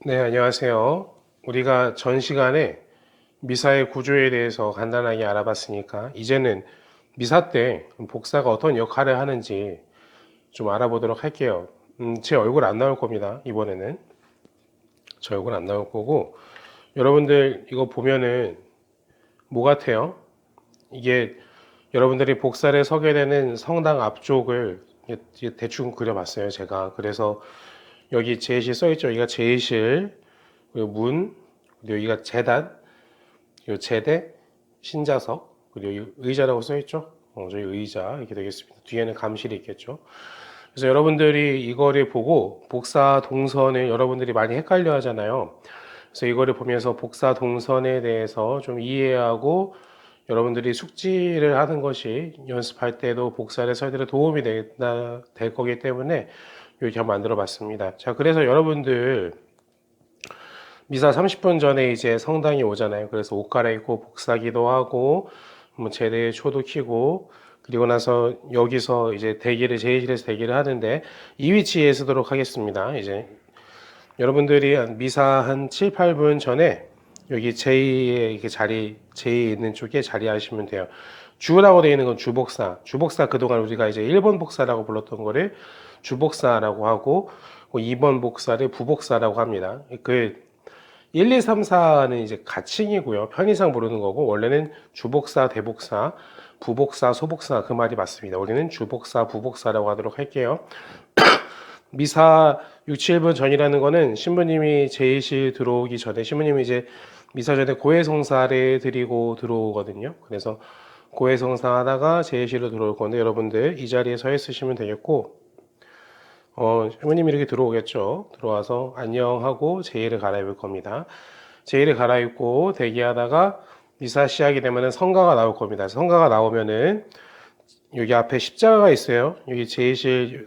네, 안녕하세요. 우리가 전 시간에 미사의 구조에 대해서 간단하게 알아봤으니까 이제는 미사 때 복사가 어떤 역할을 하는지 좀 알아보도록 할게요. 제 얼굴 안 나올 겁니다. 이번에는 제 얼굴 안 나올 거고, 여러분들 이거 보면은 뭐 같아요? 이게 여러분들이 복사를 서게 되는 성당 앞쪽을 이게 대충 그려봤어요, 제가. 그래서 여기 제실 써있죠. 여기가 제실, 그리고 문, 그리고 여기가 제단, 요 제대, 신자석, 그리고 여기 의자라고 써있죠. 저희 의자 이렇게 되겠습니다. 뒤에는 감실이 있겠죠. 그래서 여러분들이 이거를 보고 복사 동선을 여러분들이 많이 헷갈려 하잖아요. 그래서 이거를 보면서 복사 동선에 대해서 좀 이해하고 여러분들이 숙지를 하는 것이 연습할 때도 복사를 설 때도 도움이 될 거기 때문에 이렇게 한번 만들어 봤습니다. 자, 그래서 여러분들 미사 30분 전에 이제 성당에 오잖아요. 그래서 옷 갈아입고 복사기도 하고 뭐 제대 초도 켜고 그리고 나서 여기서 이제 제일실에서 대기를 하는데 이 위치에 서도록 하겠습니다. 이제 여러분들이 미사 한 7, 8분 전에 여기 제2의 이렇게 제2 있는 쪽에 자리하시면 돼요. 주라고 되어 있는 건 주복사. 주복사 그동안 우리가 이제 1번 복사라고 불렀던 거를 주복사라고 하고 2번 복사를 부복사라고 합니다. 그 1, 2, 3, 4는 이제 가칭이고요. 편의상 부르는 거고 원래는 주복사, 대복사, 부복사, 소복사 그 말이 맞습니다. 우리는 주복사, 부복사라고 하도록 할게요. 미사 6, 7분 전이라는 거는 신부님이 제의실 들어오기 전에 신부님이 이제 미사 전에 고해성사를 드리고 들어오거든요. 그래서 고해성사 하다가 제의실로 들어올 건데 여러분들 이 자리에 서 있으시면 되겠고 신부님이 이렇게 들어오겠죠. 들어와서 안녕하고 제의를 갈아입을 겁니다. 제의를 갈아입고 대기하다가 미사 시작이 되면은 성가가 나올 겁니다. 성가가 나오면은 여기 앞에 십자가가 있어요. 여기 제의실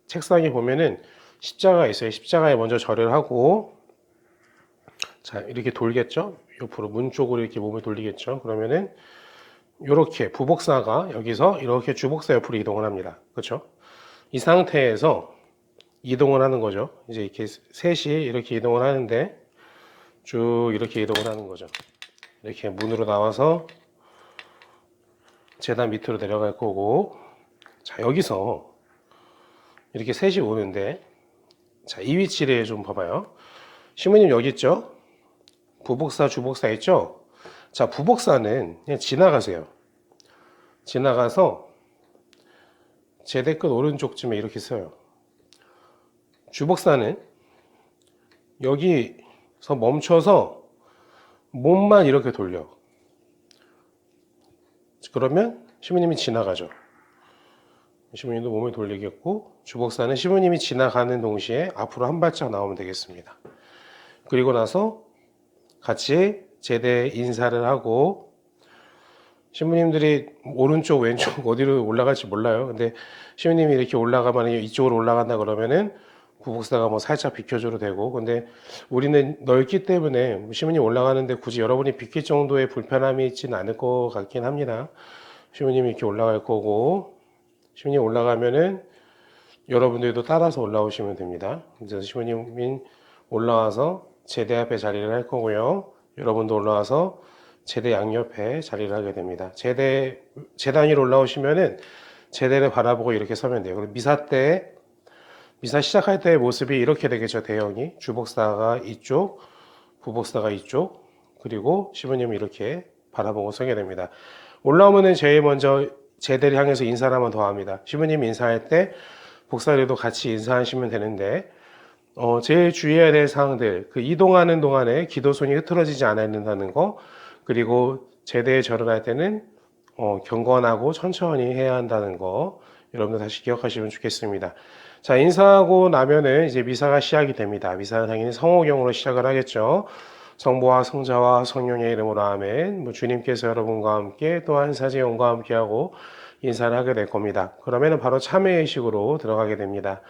책상에 보면은 십자가가 있어요. 십자가에 먼저 절을 하고 자 이렇게 돌겠죠. 옆으로 문 쪽으로 이렇게 몸을 돌리겠죠. 그러면은 이렇게 부복사가 여기서 이렇게 주복사 옆으로 이동을 합니다. 그렇죠? 이 상태에서 이동을 하는 거죠. 이제 이렇게 셋이 이렇게 이동을 하는데 쭉 이렇게 이동을 하는 거죠. 이렇게 문으로 나와서 재단 밑으로 내려갈 거고 자 여기서 이렇게 셋이 오는데 자 이 위치를 좀 봐봐요. 신부님 여기 있죠? 부복사 주복사 있죠? 자 부복사는 그냥 지나가세요. 지나가서 제대 끝 오른쪽쯤에 이렇게 서요. 주복사는 여기서 멈춰서 몸만 이렇게 돌려. 그러면 시부님이 지나가죠. 시부님도 몸을 돌리겠고 주복사는 시부님이 지나가는 동시에 앞으로 한 발짝 나오면 되겠습니다. 그리고 나서 같이 제대 인사를 하고 신부님들이 오른쪽 왼쪽 어디로 올라갈지 몰라요. 근데 시부님이 이렇게 올라가면 이쪽으로 올라간다 그러면은 부복사가 뭐 살짝 비켜줘도 되고 근데 우리는 넓기 때문에 시부님 올라가는데 굳이 여러분이 비킬 정도의 불편함이 있지는 않을 것 같긴 합니다. 시부님이 이렇게 올라갈 거고 시부님 올라가면은 여러분들도 따라서 올라오시면 됩니다. 그래서 시부님이 올라와서 제대 앞에 자리를 할 거고요. 여러분도 올라와서 제대 양옆에 자리를 하게 됩니다. 제단 위로 올라오시면은 제대를 바라보고 이렇게 서면 돼요. 그리고 미사 시작할 때의 모습이 이렇게 되겠죠. 대형이 주복사가 이쪽, 부복사가 이쪽, 그리고 시부님이 이렇게 바라보고 서게 됩니다. 올라오면은 제일 먼저 제대를 향해서 인사를 한번 더 합니다. 시부님 인사할 때 복사들도 같이 인사하시면 되는데 제일 주의해야 될 사항들 그 이동하는 동안에 기도손이 흐트러지지 않아야 된다는 거 그리고 제대에 절을 할 때는 경건하고 천천히 해야 한다는 거 여러분들 다시 기억하시면 좋겠습니다. 자 인사하고 나면은 이제 미사가 시작이 됩니다. 미사는 당연히 성호경으로 시작을 하겠죠. 성부와 성자와 성령의 이름으로 아멘. 뭐 주님께서 여러분과 함께 또한 사제원과 함께하고 인사를 하게 될 겁니다. 그러면은 바로 참회의식으로 들어가게 됩니다.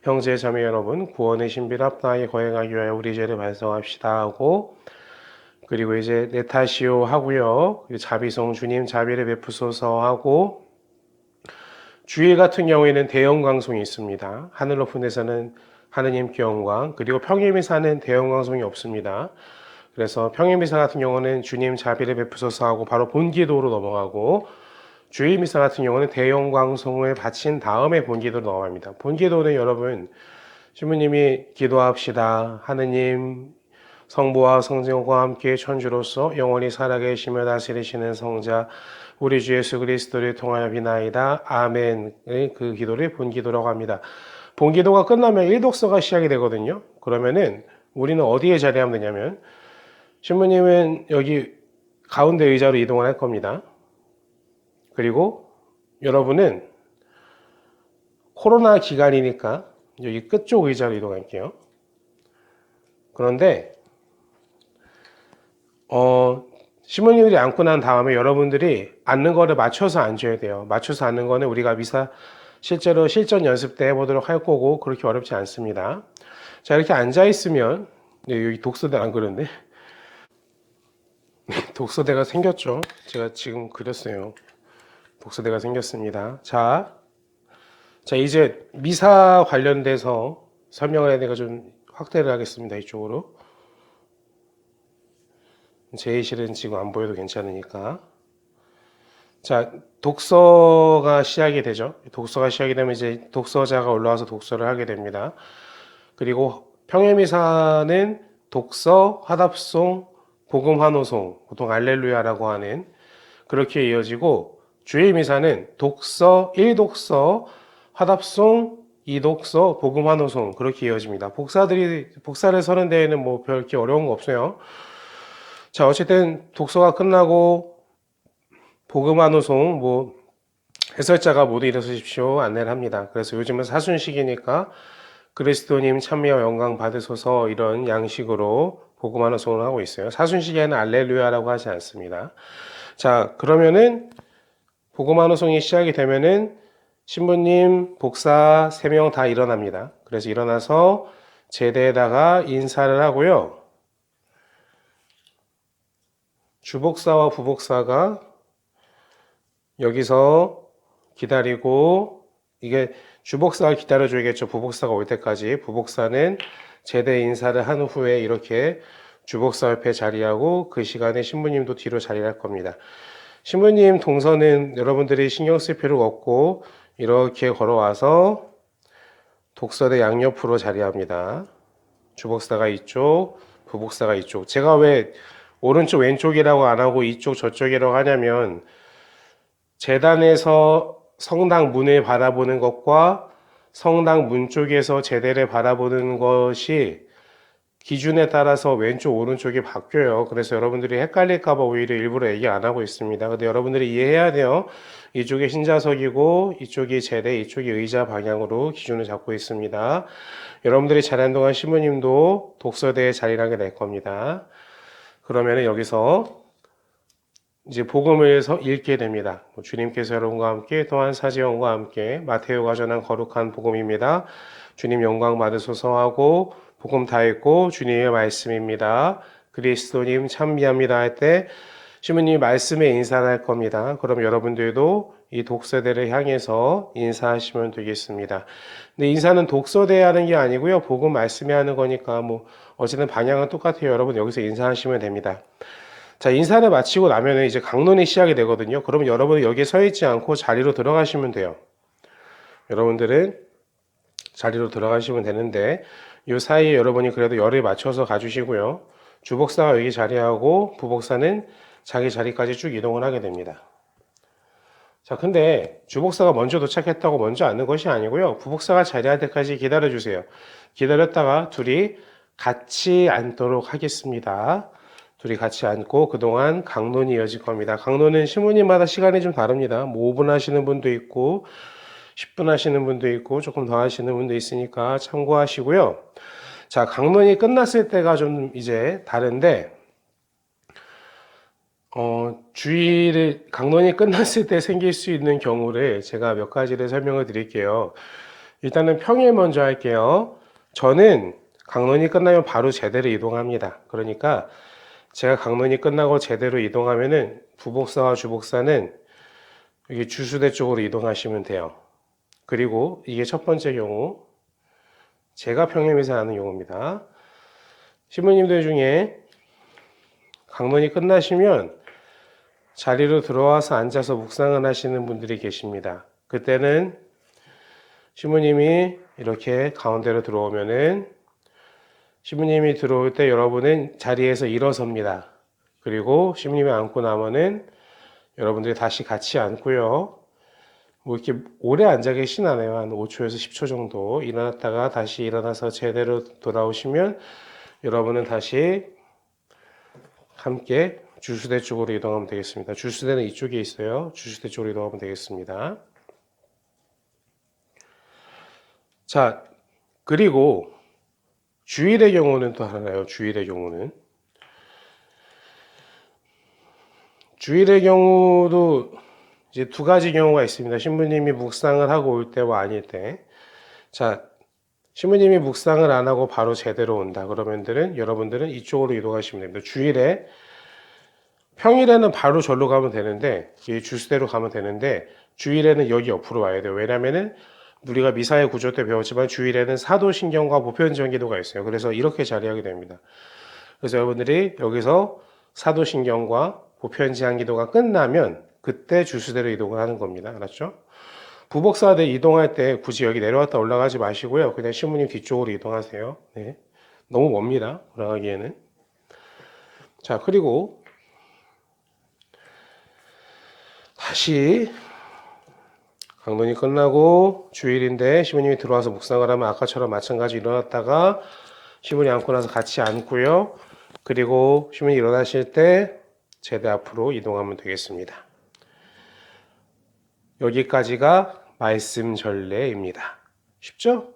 형제 자매 여러분 구원의 신비를 합당하게 거행하기 위하여 우리 죄를 반성합시다 하고 그리고 이제 내 탓이요 하고요. 그리고 자비송 주님 자비를 베푸소서 하고, 주일 같은 경우에는 대영광송이 있습니다. 하늘 높은 데서는 하느님께 영광, 그리고 평일미사는 대영광송이 없습니다. 그래서 평일미사 같은 경우는 주님 자비를 베푸소서 하고 바로 본기도로 넘어가고, 주일미사 같은 경우는 대영광송을 바친 다음에 본기도로 넘어갑니다. 본기도는 여러분, 신부님이 기도합시다. 하느님 성부와 성령과 함께 천주로서 영원히 살아계시며 다스리시는 성자 우리 주 예수 그리스도를 통하여 비나이다. 아멘의 그 기도를 본기도라고 합니다. 본기도가 끝나면 일독서가 시작이 되거든요. 그러면은 우리는 어디에 자리하면 되냐면, 신부님은 여기 가운데 의자로 이동을 할 겁니다. 그리고 여러분은 코로나 기간이니까 여기 끝쪽 의자로 이동할게요. 그런데 신부님들이 앉고 난 다음에 여러분들이 앉는 거를 맞춰서 앉아야 돼요. 맞춰서 앉는 거는 우리가 미사 실제로 실전 연습 때 해보도록 할 거고, 그렇게 어렵지 않습니다. 자, 이렇게 앉아 있으면, 여기 독서대 안 그렸네. 독서대가 생겼죠. 제가 지금 그렸어요. 독서대가 생겼습니다. 자, 이제 미사 관련돼서 설명을 해야 되니까 좀 확대를 하겠습니다. 이쪽으로. 제의실은 지금 안 보여도 괜찮으니까. 자, 독서가 시작이 되죠. 독서가 시작이 되면 이제 독서자가 올라와서 독서를 하게 됩니다. 그리고 평일미사는 독서, 화답송, 복음 환호송, 보통 알렐루야라고 하는, 그렇게 이어지고, 주일미사는 독서, 1독서, 화답송, 2독서, 복음 환호송, 그렇게 이어집니다. 복사를 서는 데에는 뭐 별 게 어려운 거 없어요. 자, 어쨌든 독서가 끝나고 복음 환호송, 뭐 해설자가 모두 일어서십시오 안내를 합니다. 그래서 요즘은 사순식이니까 그리스도님 찬미와 영광 받으소서, 이런 양식으로 복음 환호송을 하고 있어요. 사순식에는 알렐루야라고 하지 않습니다. 자, 그러면은 복음 환호송이 시작이 되면은 신부님, 복사 3명 다 일어납니다. 그래서 일어나서 제대에다가 인사를 하고요. 주복사와 부복사가 여기서 기다리고, 이게 주복사가 기다려줘야겠죠. 부복사가 올 때까지. 부복사는 제대 인사를 한 후에 이렇게 주복사 옆에 자리하고, 그 시간에 신부님도 뒤로 자리를 할 겁니다. 신부님 동선은 여러분들이 신경 쓸 필요가 없고, 이렇게 걸어와서 독서대 양옆으로 자리합니다. 주복사가 이쪽, 부복사가 이쪽. 제가 왜 오른쪽 왼쪽이라고 안 하고 이쪽 저쪽이라고 하냐면, 제단에서 성당 문을 바라보는 것과 성당 문 쪽에서 제대를 바라보는 것이 기준에 따라서 왼쪽 오른쪽이 바뀌어요. 그래서 여러분들이 헷갈릴까봐 오히려 일부러 얘기 안 하고 있습니다. 근데 여러분들이 이해해야 돼요. 이쪽이 신자석이고 이쪽이 제대, 이쪽이 의자 방향으로 기준을 잡고 있습니다. 여러분들이 자리한 동안 신부님도 독서대에 자리를 하게 될 겁니다. 그러면 여기서 이제 복음을 읽게 됩니다. 주님께서 여러분과 함께, 또한 사지원과 함께 마테오가 전한 거룩한 복음입니다. 주님 영광 받으소서 하고 복음 다 읽고 주님의 말씀입니다. 그리스도님 찬미합니다 할 때 신부님이 말씀에 인사를 할 겁니다. 그럼 여러분들도 이 독서대를 향해서 인사하시면 되겠습니다. 근데 인사는 독서대에 하는 게 아니고요. 복음 말씀에 하는 거니까 뭐 어쨌든 방향은 똑같아요. 여러분 여기서 인사하시면 됩니다. 자, 인사를 마치고 나면 이제 강론이 시작이 되거든요. 그러면 여러분은 여기에 서 있지 않고 자리로 들어가시면 돼요. 여러분들은 자리로 들어가시면 되는데, 이 사이에 여러분이 그래도 열을 맞춰서 가주시고요. 주복사가 여기 자리하고 부복사는 자기 자리까지 쭉 이동을 하게 됩니다. 자, 근데 주복사가 먼저 도착했다고 먼저 앉는 것이 아니고요. 부복사가 자리할 때까지 기다려주세요. 기다렸다가 둘이 같이 앉도록 하겠습니다. 둘이 같이 앉고 그동안 강론이 이어질 겁니다. 강론은 신부님마다 시간이 좀 다릅니다. 뭐 5분 하시는 분도 있고 10분 하시는 분도 있고 조금 더 하시는 분도 있으니까 참고하시고요. 자, 강론이 끝났을 때가 좀 이제 다른데, 강론이 끝났을 때 생길 수 있는 경우를 제가 몇 가지를 설명을 드릴게요. 일단은 평일 먼저 할게요. 저는 강론이 끝나면 바로 제대로 이동합니다. 그러니까 제가 강론이 끝나고 제대로 이동하면은 부복사와 주복사는 여기 주수대 쪽으로 이동하시면 돼요. 그리고 이게 첫 번째 경우, 제가 평행미사 하는 경우입니다. 신부님들 중에 강론이 끝나시면 자리로 들어와서 앉아서 묵상을 하시는 분들이 계십니다. 그때는 신부님이 이렇게 가운데로 들어오면은 신부님이 들어올 때 여러분은 자리에서 일어섭니다. 그리고 신부님이 앉고 나면은 여러분들이 다시 같이 앉고요. 뭐 이렇게 오래 앉아 계신 않아요. 한 5초에서 10초 정도 일어났다가 다시 일어나서 제대로 돌아오시면 여러분은 다시 함께 주수대 쪽으로 이동하면 되겠습니다. 주수대는 이쪽에 있어요. 주수대 쪽으로 이동하면 되겠습니다. 자, 그리고 주일의 경우는 또 하나요. 주일의 경우도 이제 두 가지 경우가 있습니다. 신부님이 묵상을 하고 올 때와 아닐 때. 자, 신부님이 묵상을 안 하고 바로 제대로 온다. 그러면들은 여러분들은 이쪽으로 이동하시면 됩니다. 주일에 평일에는 바로 절로 가면 되는데 이 주수대로 가면 되는데 주일에는 여기 옆으로 와야 돼요. 왜냐면은 우리가 미사의 구조 때 배웠지만 주일에는 사도신경과 보편지원기도가 있어요. 그래서 이렇게 자리하게 됩니다. 그래서 여러분들이 여기서 사도신경과 보편지향기도가 끝나면 그때 주수대로 이동을 하는 겁니다. 알았죠? 부복사대 이동할 때 굳이 여기 내려왔다 올라가지 마시고요. 그냥 신부님 뒤쪽으로 이동하세요. 네. 너무 멉니다. 올라가기에는. 자, 그리고 다시 강론이 끝나고 주일인데 신부님이 들어와서 묵상을 하면 아까처럼 마찬가지 일어났다가 신부님 앉고 나서 같이 앉고요. 그리고 신부님 일어나실 때 제대 앞으로 이동하면 되겠습니다. 여기까지가 말씀 전례입니다. 쉽죠?